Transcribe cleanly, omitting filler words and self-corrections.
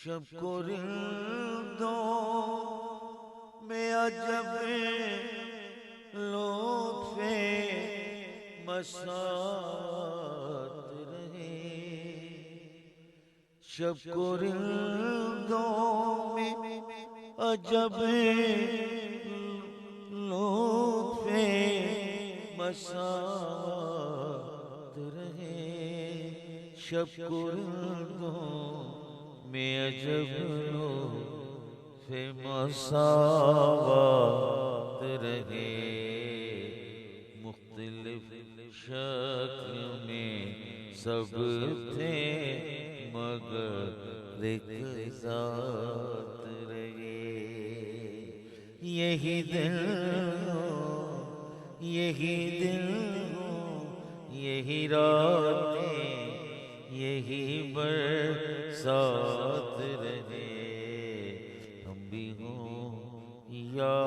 شب کو رندوں میں عجب لطف مسات رہے، شب کو رندوں میں عجب لطف مسات رہے، شب کو رندوں میں عجب لطف مساوات رہے، مختلف شکل میں سب تھے مگر ایک ذات رہے، یہی دل ہو یہی دل ہو یہی راتیں یہی برسات رہے، ہم بھی ہوں یا